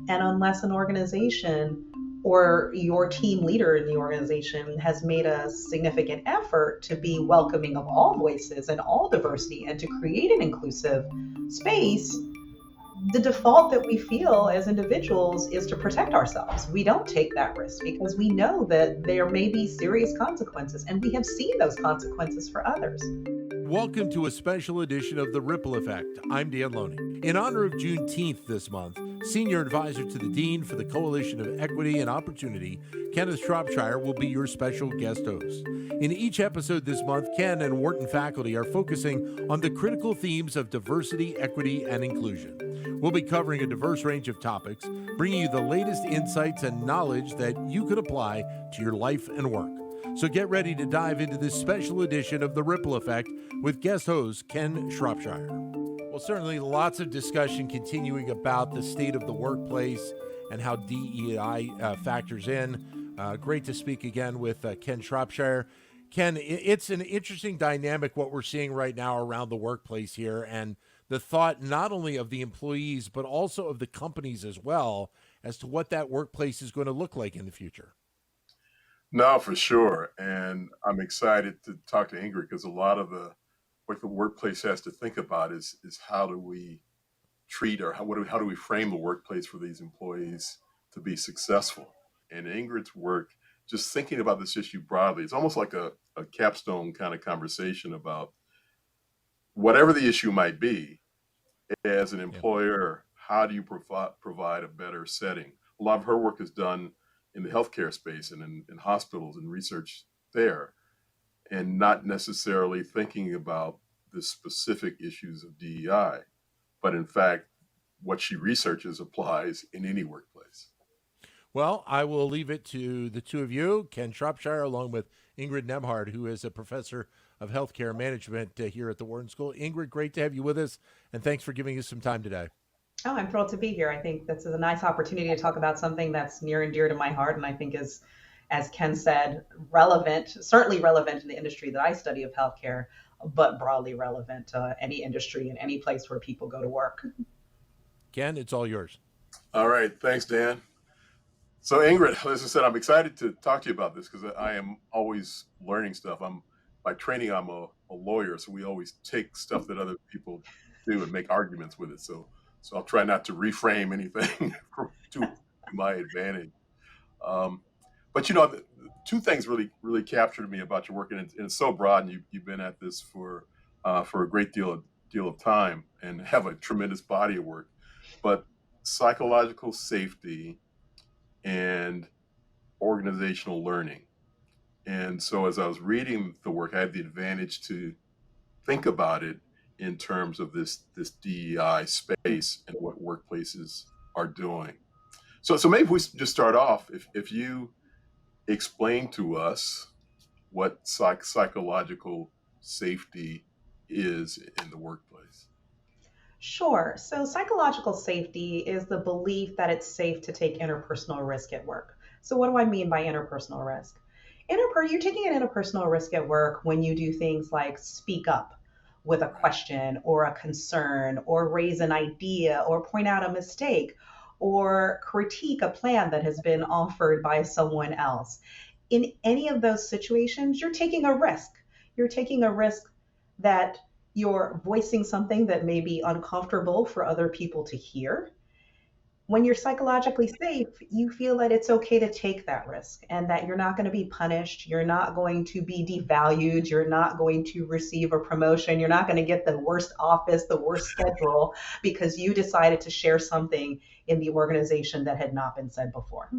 And unless an organization or your team leader in the organization has made a significant effort to be welcoming of all voices and all diversity and to create an inclusive space, the default that we feel as individuals is to protect ourselves. We don't take that risk because we know that there may be serious consequences, and we have seen those consequences for others. Welcome to a special edition of The Ripple Effect. I'm Dan Loney. In honor of Juneteenth this month, Senior Advisor to the Dean for the Coalition of Equity and Opportunity, Kenneth Shropshire, will be your special guest host. In each episode this month, Ken and Wharton faculty are focusing on the critical themes of diversity, equity, and inclusion. We'll be covering a diverse range of topics, bringing you the latest insights and knowledge that you could apply to your life and work. So get ready to dive into this special edition of The Ripple Effect with guest host Ken Shropshire. Well, certainly lots of discussion continuing about the state of the workplace and how DEI factors in. Great to speak again with Ken Shropshire. Ken, it's an interesting dynamic what we're seeing right now around the workplace here, and the thought not only of the employees but also of the companies as well as to what that workplace is going to look like in the future. No, for sure. And I'm excited to talk to Ingrid because a lot of what the workplace has to think about is how do we treat or how do we frame the workplace for these employees to be successful? And Ingrid's work, just thinking about this issue broadly, it's almost like a capstone kind of conversation about whatever the issue might be. As an employer, how do you provide a better setting? A lot of her work is done in the healthcare space and in hospitals and research there, and not necessarily thinking about the specific issues of DEI, but in fact, what she researches applies in any workplace. Well, I will leave it to the two of you, Ken Shropshire, along with Ingrid Nembhard, who is a professor of healthcare management here at the Wharton School. Ingrid, great to have you with us, and thanks for giving us some time today. Oh, I'm thrilled to be here. I think this is a nice opportunity to talk about something that's near and dear to my heart, and I think is, as Ken said, relevant, certainly relevant in the industry that I study of healthcare, but broadly relevant to any industry and any place where people go to work. Ken, it's all yours. All right. Thanks, Dan. So Ingrid, as I said, I'm excited to talk to you about this because I am always learning stuff. By training, I'm a lawyer, so we always take stuff that other people do and make arguments with it. So I'll try not to reframe anything to my advantage. But two things really captured me about your work, and it's so broad, and you've been at this for a great deal of time and have a tremendous body of work. But psychological safety and organizational learning. And so as I was reading the work, I had the advantage to think about it in terms of this DEI space and what workplaces are doing. So maybe if we just start off, if you explain to us what psychological safety is in the workplace. Sure. So psychological safety is the belief that it's safe to take interpersonal risk at work. So what do I mean by interpersonal risk? You're taking an interpersonal risk at work when you do things like speak up with a question or a concern or raise an idea or point out a mistake or critique a plan that has been offered by someone else. In any of those situations, you're taking a risk. You're taking a risk that you're voicing something that may be uncomfortable for other people to hear. When you're psychologically safe, you feel that it's okay to take that risk and that you're not going to be punished. You're not going to be devalued. You're not going to receive a promotion. You're not going to get the worst office, the worst schedule because you decided to share something in the organization that had not been said before.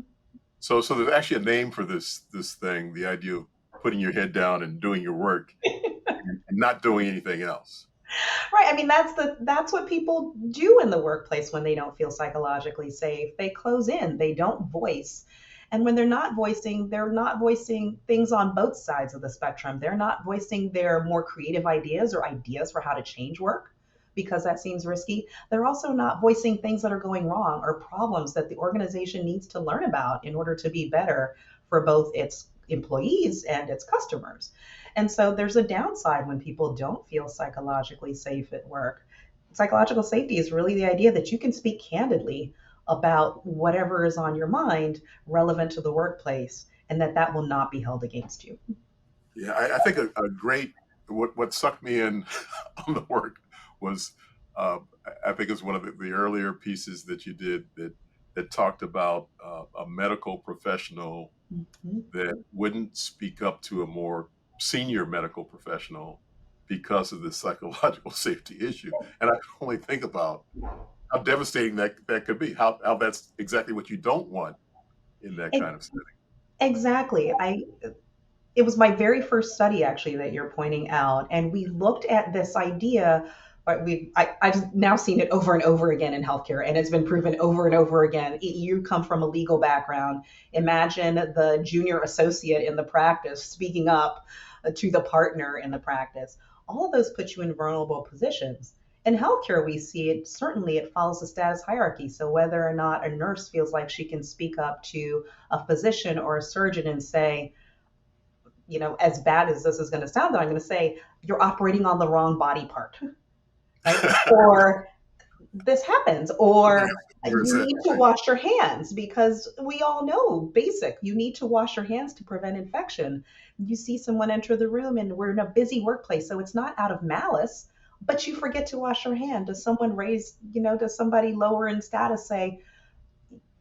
So there's actually a name for this thing, the idea of putting your head down and doing your work and not doing anything else. Right. I mean, that's what people do in the workplace when they don't feel psychologically safe. They close in, they don't voice. And when they're not voicing things on both sides of the spectrum. They're not voicing their more creative ideas or ideas for how to change work because that seems risky. They're also not voicing things that are going wrong or problems that the organization needs to learn about in order to be better for both its employees and its customers. And so there's a downside when people don't feel psychologically safe at work. Psychological safety is really the idea that you can speak candidly about whatever is on your mind relevant to the workplace, and that will not be held against you. Yeah, I think a great what sucked me in on the work was I think it's one of the earlier pieces that you did that talked about a medical professional Mhm. that wouldn't speak up to a more senior medical professional because of the psychological safety issue. And I can only think about how devastating that could be. How that's exactly what you don't want in that E- kind of setting. Exactly. It was my very first study actually that you're pointing out, and we looked at this idea. But I've now seen it over and over again in healthcare, and it's been proven over and over again. You come from a legal background. Imagine the junior associate in the practice speaking up to the partner in the practice. All of those put you in vulnerable positions. In healthcare, we see it certainly it follows the status hierarchy. So whether or not a nurse feels like she can speak up to a physician or a surgeon and say, as bad as this is going to sound, that I'm going to say, you're operating on the wrong body part, right? Or this happens, or Here's you it. need to wash your hands because we all know basic. You need to wash your hands to prevent infection. You see someone enter the room and we're in a busy workplace, so it's not out of malice, but you forget to wash your hand. Does someone does somebody lower in status say,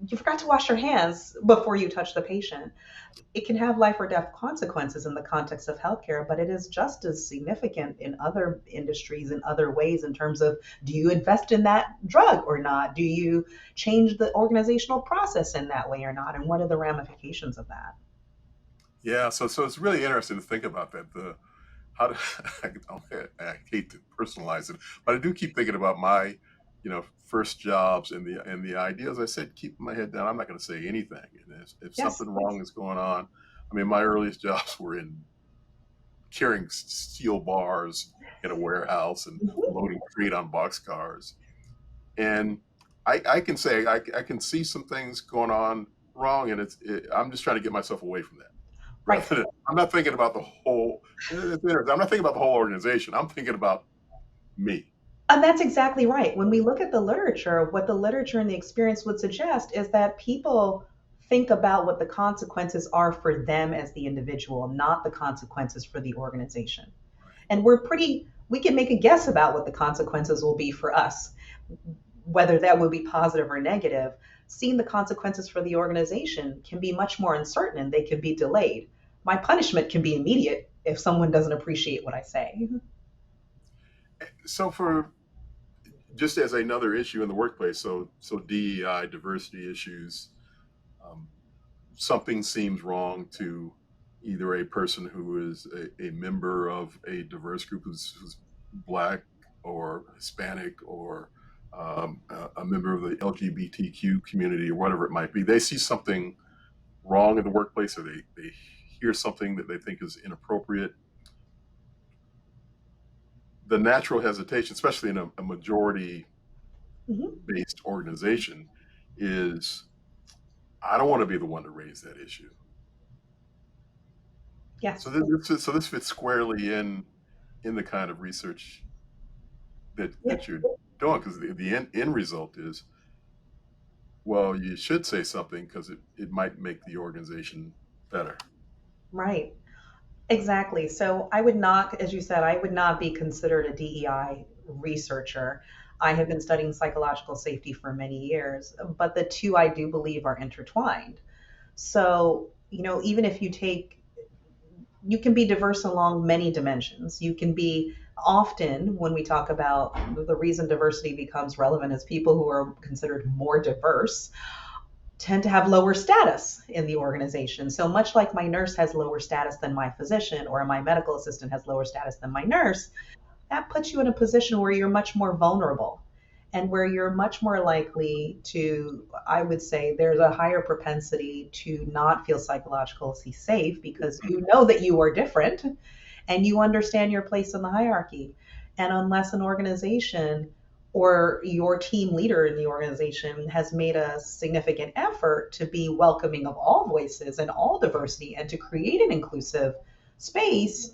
you forgot to wash your hands before you touch the patient? It can have life or death consequences in the context of healthcare, but it is just as significant in other industries in other ways in terms of, do you invest in that drug or not? Do you change the organizational process in that way or not? And what are the ramifications of that? Yeah, so it's really interesting to think about that. The how do I hate to personalize it, but I do keep thinking about my, first jobs and the idea. As I said, keep my head down. I'm not going to say anything. And if Yes. something wrong is going on, I mean, my earliest jobs were in carrying steel bars in a warehouse and Mhm. loading freight on boxcars. And I can say I can see some things going on wrong, and I'm just trying to get myself away from that. Right. Rather than I'm not thinking about the whole. I'm not thinking about the whole organization. I'm thinking about me. And that's exactly right. When we look at the literature, what the literature and the experience would suggest is that people think about what the consequences are for them as the individual, not the consequences for the organization. And we can make a guess about what the consequences will be for us, whether that will be positive or negative. Seeing the consequences for the organization can be much more uncertain and they can be delayed. My punishment can be immediate if someone doesn't appreciate what I say. So for just as another issue in the workplace, so DEI diversity issues, um, something seems wrong to either a person who is a member of a diverse group who's black or Hispanic or a member of the LGBTQ community or whatever it might be. They see something wrong in the workplace or they hear something that they think is inappropriate. The natural hesitation, especially in a majority Mhm. based organization, is I don't want to be the one to raise that issue. So Yes. this fits squarely in the kind of research Yeah. that you're doing because the end result is, well, you should say something because it might make the organization better. Right. Exactly. So I would not, as you said, I would not be considered a DEI researcher. I have been studying psychological safety for many years, but the two I do believe are intertwined. So, even if you can be diverse along many dimensions. You can be often, when we talk about the reason diversity becomes relevant, is people who are considered more diverse tend to have lower status in the organization. So much like my nurse has lower status than my physician, or my medical assistant has lower status than my nurse, that puts you in a position where you're much more vulnerable and where you're much more likely to, I would say, there's a higher propensity to not feel psychologically safe because you know that you are different and you understand your place in the hierarchy. And unless an organization or your team leader in the organization has made a significant effort to be welcoming of all voices and all diversity and to create an inclusive space,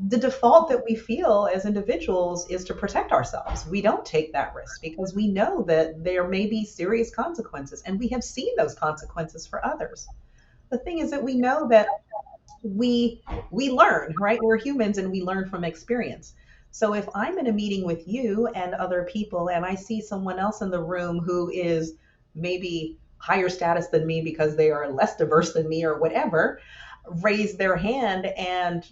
the default that we feel as individuals is to protect ourselves. We don't take that risk because we know that there may be serious consequences, and we have seen those consequences for others. The thing is that we know that we learn, right? We're humans and we learn from experience. So if I'm in a meeting with you and other people and I see someone else in the room who is maybe higher status than me because they are less diverse than me or whatever, raise their hand and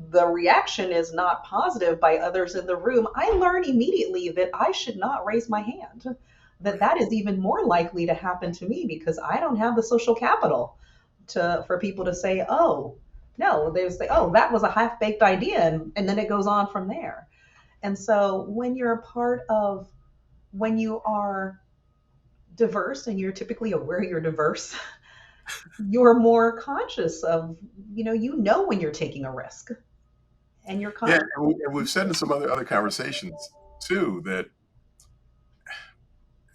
the reaction is not positive by others in the room, I learn immediately that I should not raise my hand. That is even more likely to happen to me because I don't have the social capital to for people to say, oh, no, they say, oh, that was a half-baked idea, and then it goes on from there. And so when you are diverse and you're typically aware you're diverse, you're more conscious of, you know when you're taking a risk and you're Yeah, conscious. and we've said in some other conversations too that,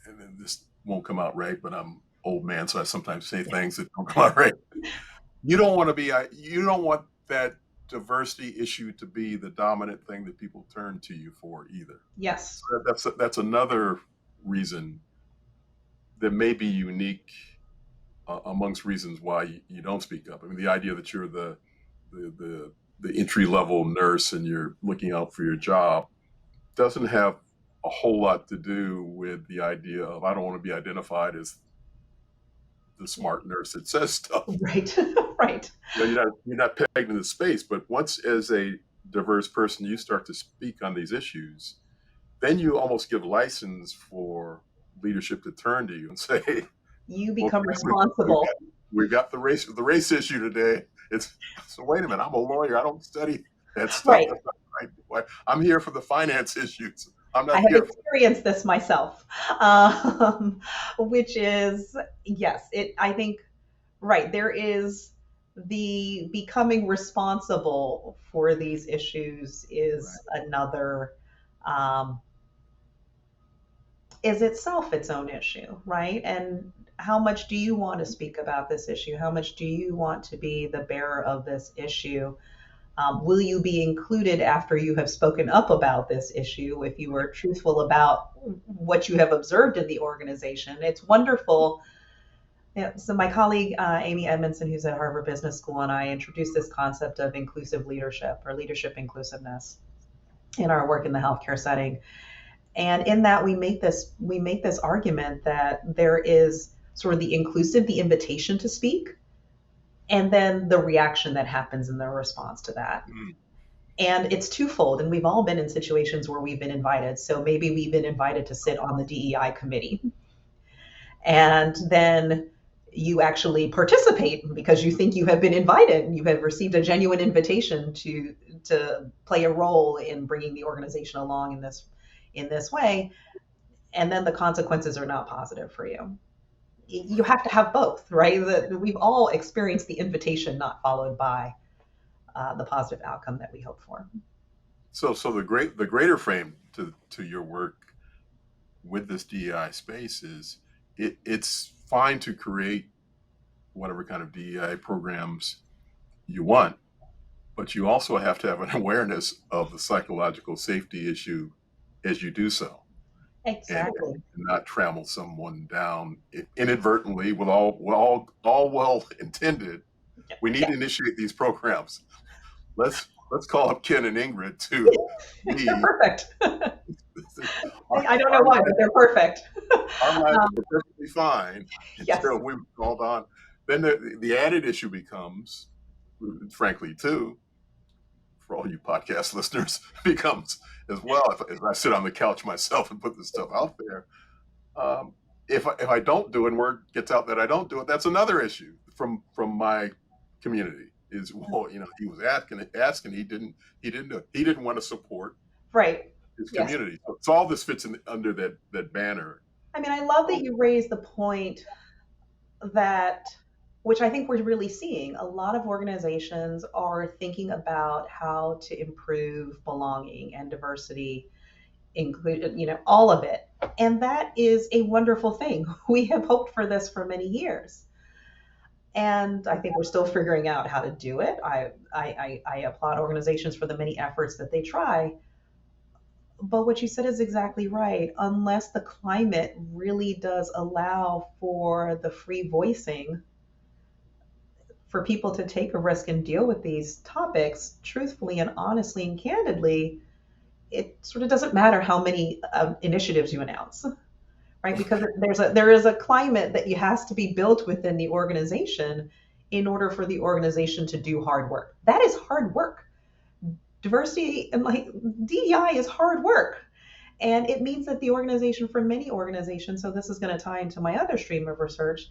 and then this won't come out right, but I'm old man, so I sometimes say things that don't come out right. You don't want that diversity issue to be the dominant thing that people turn to you for either. Yes. So that's another reason that may be unique amongst reasons why you don't speak up. I mean, the idea that you're the the entry level nurse and you're looking out for your job doesn't have a whole lot to do with the idea of I don't want to be identified as the smart nurse that says stuff. Right. Right. You're not pegged in the space, but once as a diverse person you start to speak on these issues, then you almost give license for leadership to turn to you and say, You "Well, become responsible. we've got the race issue today." It's so wait a minute, I'm a lawyer. I don't study that stuff. Right. That's not right. I'm here for the finance issues. I'm I not have here. experienced this myself, which is, yes, I think, right, there is the becoming responsible for these issues is another, um, is itself its own issue, right? And how much do you want to speak about this issue? How much do you want to be the bearer of this issue? Will you be included after you have spoken up about this issue if you are truthful about what you have observed in the organization? It's wonderful. Yeah, so my colleague Amy Edmondson, who's at Harvard Business School, and I introduced this concept of inclusive leadership or leadership inclusiveness in our work in the healthcare setting. And in that we make this argument that there is sort of the inclusive, the invitation to speak, and then the reaction that happens in the response to that. And it's twofold. And we've all been in situations where we've been invited. So maybe we've been invited to sit on the DEI committee. And then you actually participate because you think you have been invited and you have received a genuine invitation to play a role in bringing the organization along in this way. And then the consequences are not positive for you. You have to have both, right? We've all experienced the invitation not followed by the positive outcome that we hope for. So the greater frame to your work with this DEI space is it's fine to create whatever kind of DEI programs you want, but you also have to have an awareness of the psychological safety issue as you do so. Exactly. And not trammel someone down inadvertently with all well intended. We need to initiate these programs. Let's call up Ken and Ingrid to be. They're perfect. I don't know why, but they're perfect. Our lives were perfectly fine Yes. until we were called on. Then the added issue becomes, frankly, too, for all you podcast listeners, becomes as well. If I sit on the couch myself and put this stuff out there, if I don't do it and word gets out that I don't do it, that's another issue from my community. Is well, he was asking, he didn't do it. He didn't want to support Right. his Yes. community. So all this fits under that banner. I mean, I love that you raised the point that, which I think we're really seeing, a lot of organizations are thinking about how to improve belonging and diversity, include, all of it. And that is a wonderful thing. We have hoped for this for many years. And I think we're still figuring out how to do it. I applaud organizations for the many efforts that they try. But what you said is exactly right. Unless the climate really does allow for the free voicing for people to take a risk and deal with these topics truthfully and honestly and candidly, it sort of doesn't matter how many initiatives you announce, right? Because there is a climate that you has to be built within the organization in order for the organization to do hard work. That is hard work. Diversity and like DEI is hard work. And it means that the organization, for many organizations, so this is going to tie into my other stream of research,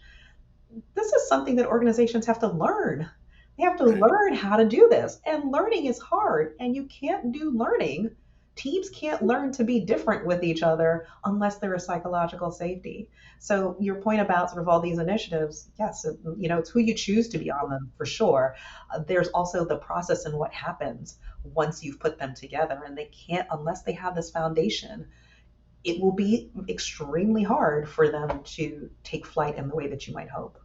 this is something that organizations have to learn. They have to Right. learn how to do this. And learning is hard. And you can't do learning. Teams can't learn to be different with each other unless there is psychological safety. So your point about sort of all these initiatives, yes, it's who you choose to be on them for sure. There's also the process and what happens once you've put them together. And they can't, unless they have this foundation, it will be extremely hard for them to take flight in the way that you might hope.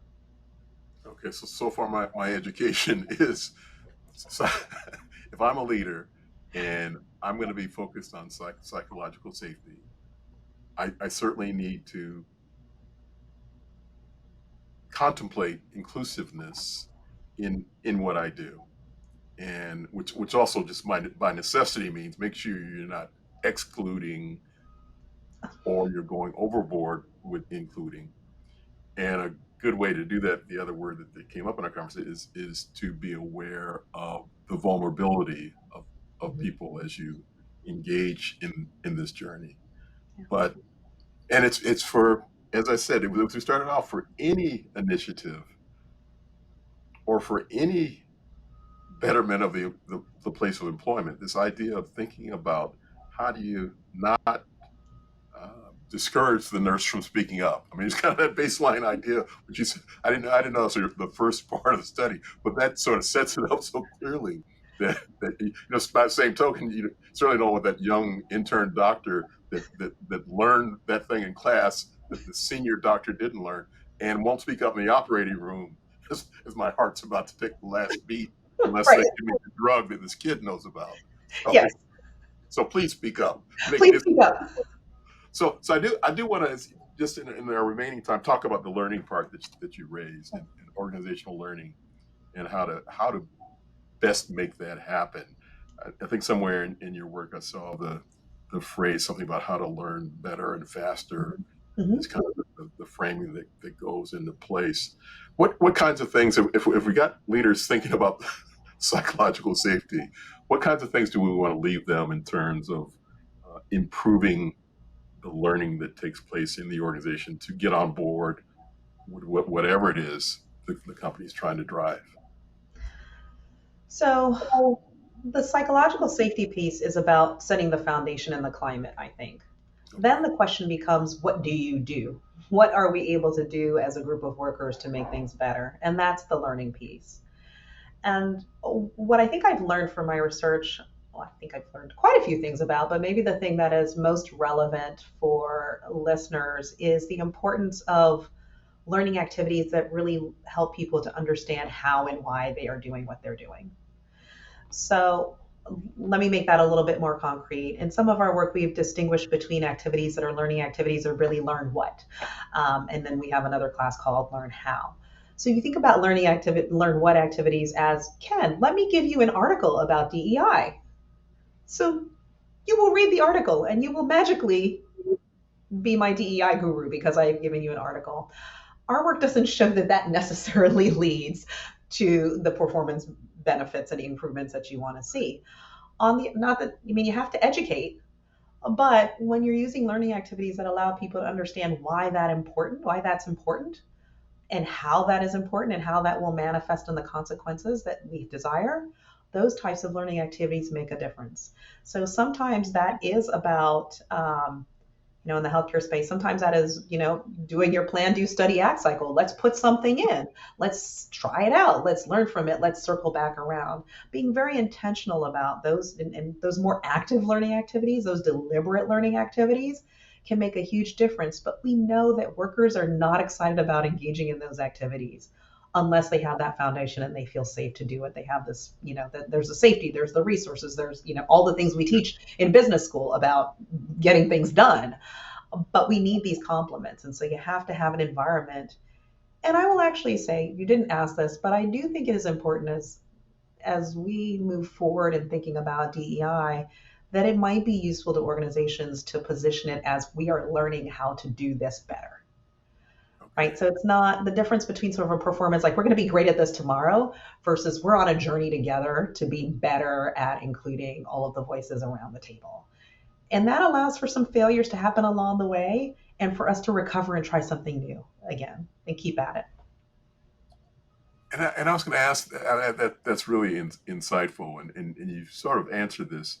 Okay. So far my education is, so if I'm a leader and I'm going to be focused on psychological safety, I certainly need to contemplate inclusiveness in what I do, and which also just by necessity means make sure you're not excluding or you're going overboard with including. And a good way to do that, the other word that came up in our conversation, is to be aware of the vulnerability of people as you engage in this journey. Yeah. But and it's for, as I said, it was, we started off for any initiative or for any betterment of the place of employment. This idea of thinking about how do you not discourage the nurse from speaking up. I mean, it's kind of that baseline idea, which you said, I didn't know so the first part of the study, but that sort of sets it up so clearly that by the same token, you certainly don't want that young intern doctor that learned that thing in class that the senior doctor didn't learn and won't speak up in the operating room as my heart's about to take the last beat unless they Right. give me the drug that this kid knows about. So, Yes. so please speak up. Please speak up. So I do want to just in our remaining time talk about the learning part that you raised and organizational learning and how to best make that happen. I think somewhere in your work I saw the phrase something about how to learn better and faster Mhm. is kind of the framing that goes into place. What kinds of things if we got leaders thinking about psychological safety, what kinds of things do we want to leave them in terms of improving the learning that takes place in the organization to get on board with whatever it is the company is trying to drive? So the psychological safety piece is about setting the foundation and the climate, I think. Then the question becomes, what do you do? What are we able to do as a group of workers to make things better? And that's the learning piece. And what I think I've learned from my research, well, I think I've learned quite a few things about, but maybe the thing that is most relevant for listeners is the importance of learning activities that really help people to understand how and why they are doing what they're doing. So let me make that a little bit more concrete. In some of our work, we've distinguished between activities that are learning activities or really learn what. And then we have another class called learn how. So you think about learn what activities as, Ken, let me give you an article about DEI. So you will read the article and you will magically be my DEI guru because I've given you an article. Our work doesn't show that that necessarily leads to the performance benefits and improvements that you want to see. Not that, I mean, you have to educate, but when you're using learning activities that allow people to understand why that's important, and how that is important, and how that will manifest in the consequences that we desire, those types of learning activities make a difference. So sometimes that is about in the healthcare space, sometimes that is, doing your plan, do, study, act cycle. Let's put something in. Let's try it out. Let's learn from it. Let's circle back around. Being very intentional about those and those more active learning activities, those deliberate learning activities can make a huge difference. But we know that workers are not excited about engaging in those activities unless they have that foundation and they feel safe to do it. They have this, that there's the safety, there's the resources, there's, all the things we teach in business school about getting things done. But we need these complements. And so you have to have an environment. And I will actually say, you didn't ask this, but I do think it is important as we move forward in thinking about DEI, that it might be useful to organizations to position it as we are learning how to do this better. Right? So it's not the difference between sort of a performance, like we're going to be great at this tomorrow, versus we're on a journey together to be better at including all of the voices around the table. And that allows for some failures to happen along the way and for us to recover and try something new again and keep at it. And I was going to ask, that's really insightful, and you sort of answered this.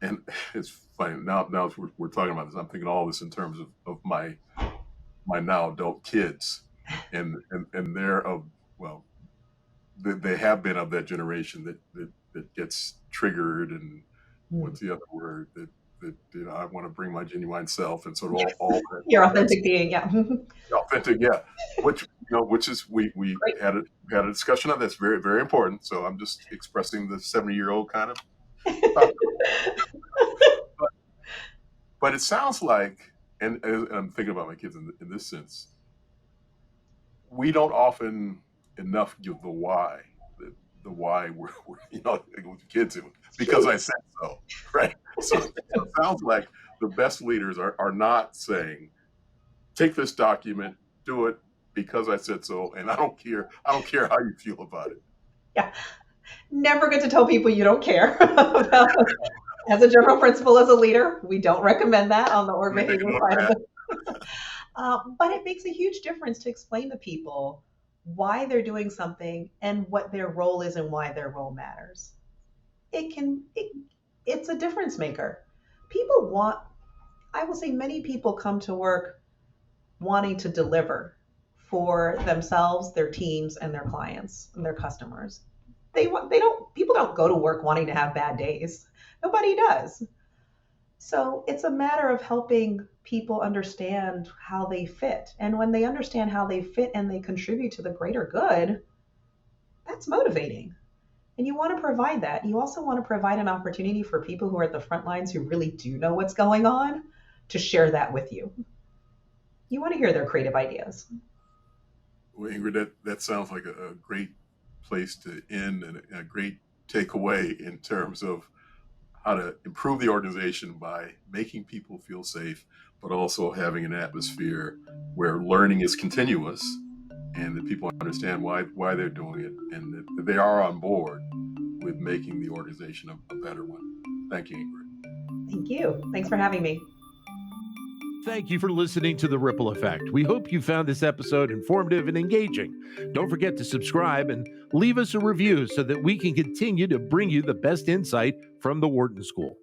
And it's funny, now as we're talking about this, I'm thinking all this in terms of my now adult kids, and they're they have been of that generation that gets triggered, and what's the other word, that I want to bring my genuine self, and sort of all that. Your authentic being, yeah. Authentic, yeah. Which is we had a discussion on this, very, very important. So I'm just expressing the 70-year-old kind of. But it sounds like, and I'm thinking about my kids in this sense, we don't often enough give the why. The why we're with kids, because I said so, right? So it sounds like the best leaders are not saying, take this document, do it because I said so, and I don't care how you feel about it. Yeah, never get to tell people you don't care. As a general principle, as a leader, we don't recommend that on the org behavior side of it. But it makes a huge difference to explain to people why they're doing something and what their role is and why their role matters. It's a difference maker. I will say many people come to work wanting to deliver for themselves, their teams, and their clients and their customers. People don't go to work wanting to have bad days. Nobody does. So it's a matter of helping people understand how they fit. And when they understand how they fit and they contribute to the greater good, that's motivating. And you want to provide that. You also want to provide an opportunity for people who are at the front lines who really do know what's going on to share that with you. You want to hear their creative ideas. Well, Ingrid, that sounds like a great place to end, and a great takeaway in terms of how to improve the organization by making people feel safe, but also having an atmosphere where learning is continuous and that people understand why they're doing it, and that they are on board with making the organization a better one. Thank you, Ingrid. Thank you. Thanks for having me. Thank you for listening to The Ripple Effect. We hope you found this episode informative and engaging. Don't forget to subscribe and leave us a review so that we can continue to bring you the best insight from the Wharton School.